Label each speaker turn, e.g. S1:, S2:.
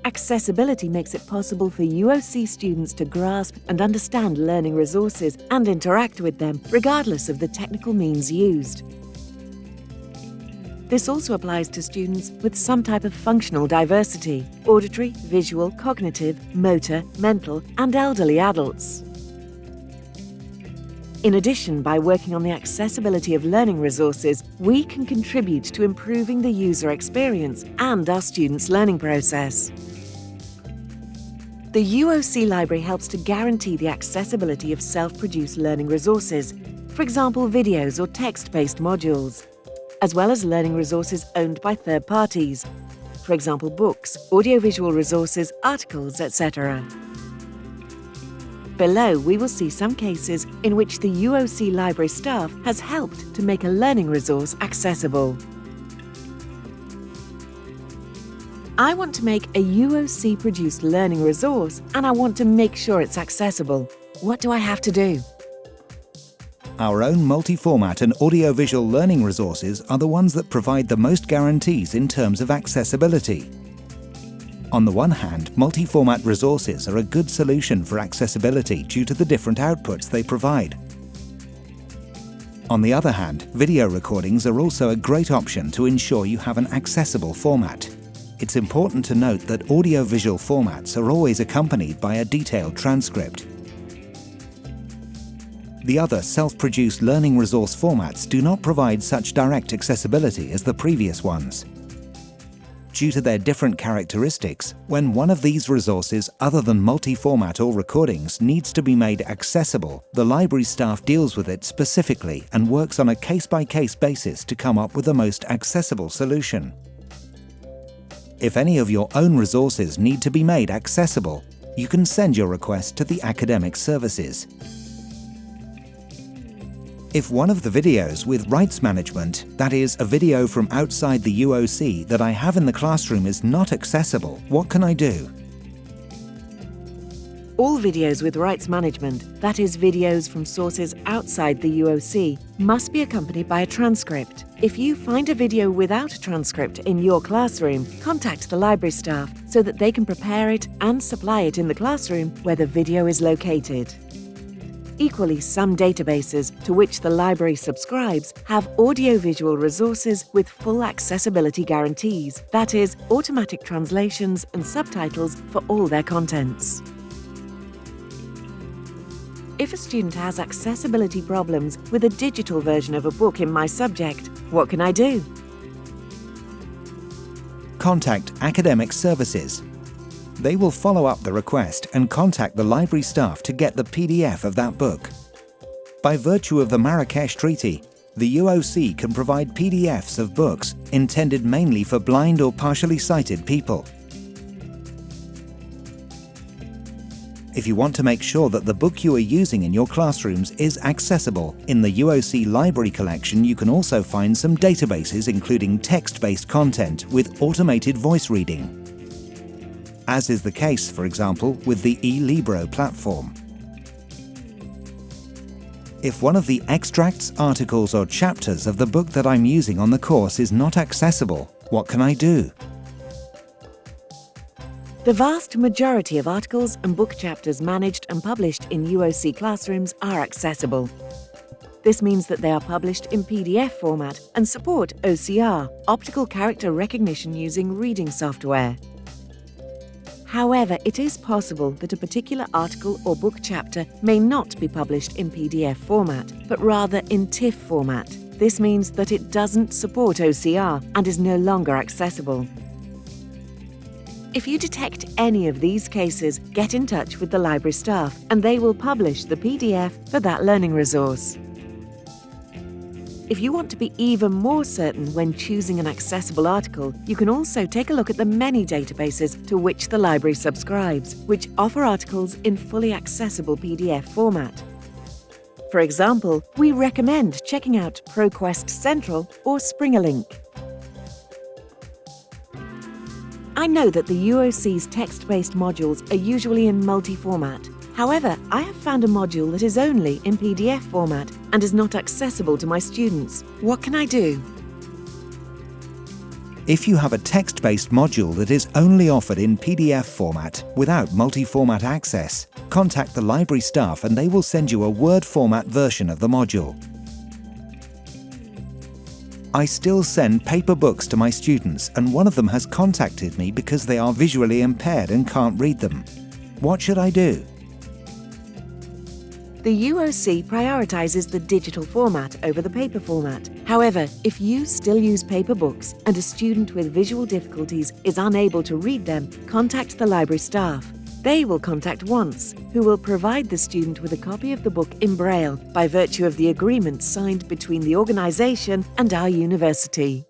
S1: Accessibility makes it possible for UOC students to grasp and understand learning resources and interact with them, regardless of the technical means used. This also applies to students with some type of functional diversity: auditory, visual, cognitive, motor, mental, and elderly adults. In addition, by working on the accessibility of learning resources, we can contribute to improving the user experience and our students' learning process. The UOC Library helps to guarantee the accessibility of self-produced learning resources, for example, videos or text-based modules, as well as learning resources owned by third parties, for example, books, audiovisual resources, articles, etc. Below, we will see some cases in which the UOC Library staff has helped to make a learning resource accessible. I want to make a UOC-produced learning resource and I want to make sure it's accessible. What do I have to do?
S2: Our own multi-format and audiovisual learning resources are the ones that provide the most guarantees in terms of accessibility. On the one hand, multi-format resources are a good solution for accessibility due to the different outputs they provide. On the other hand, video recordings are also a great option to ensure you have an accessible format. It's important to note that audiovisual formats are always accompanied by a detailed transcript. The other self-produced learning resource formats do not provide such direct accessibility as the previous ones. Due to their different characteristics, when one of these resources other than multi-format or recordings needs to be made accessible, the library staff deals with it specifically and works on a case-by-case basis to come up with the most accessible solution. If any of your own resources need to be made accessible, you can send your request to the academic services. If one of the videos with rights management, that is, a video from outside the UOC that I have in the classroom is not accessible, what can I do?
S1: All videos with rights management, that is, videos from sources outside the UOC, must be accompanied by a transcript. If you find a video without a transcript in your classroom, contact the library staff so that they can prepare it and supply it in the classroom where the video is located. Equally, some databases to which the library subscribes have audiovisual resources with full accessibility guarantees, that is, automatic translations and subtitles for all their contents. If a student has accessibility problems with a digital version of a book in my subject, what can I do?
S2: Contact academic services. They will follow up the request and contact the library staff to get the PDF of that book. By virtue of the Marrakesh Treaty, the UOC can provide PDFs of books intended mainly for blind or partially sighted people. If you want to make sure that the book you are using in your classrooms is accessible, in the UOC library collection you can also find some databases including text-based content with automated voice reading, as is the case, for example, with the eLibro platform. If one of the extracts, articles or chapters of the book that I'm using on the course is not accessible, what can I do?
S1: The vast majority of articles and book chapters managed and published in UOC classrooms are accessible. This means that they are published in PDF format and support OCR, optical character recognition using reading software. However, it is possible that a particular article or book chapter may not be published in PDF format, but rather in TIFF format. This means that it doesn't support OCR and is no longer accessible. If you detect any of these cases, get in touch with the library staff and they will publish the PDF for that learning resource. If you want to be even more certain when choosing an accessible article, you can also take a look at the many databases to which the library subscribes, which offer articles in fully accessible PDF format. For example, we recommend checking out ProQuest Central or SpringerLink. I know that the UOC's text-based modules are usually in multi-format. However, I have found a module that is only in PDF format and is not accessible to my students. What can I do?
S2: If you have a text-based module that is only offered in PDF format without multi-format access, contact the library staff and they will send you a Word format version of the module. I still send paper books to my students, and one of them has contacted me because they are visually impaired and can't read them. What should I do?
S1: The UOC prioritizes the digital format over the paper format. However, if you still use paper books and a student with visual difficulties is unable to read them, contact the library staff. They will contact Once, who will provide the student with a copy of the book in Braille by virtue of the agreement signed between the organisation and our university.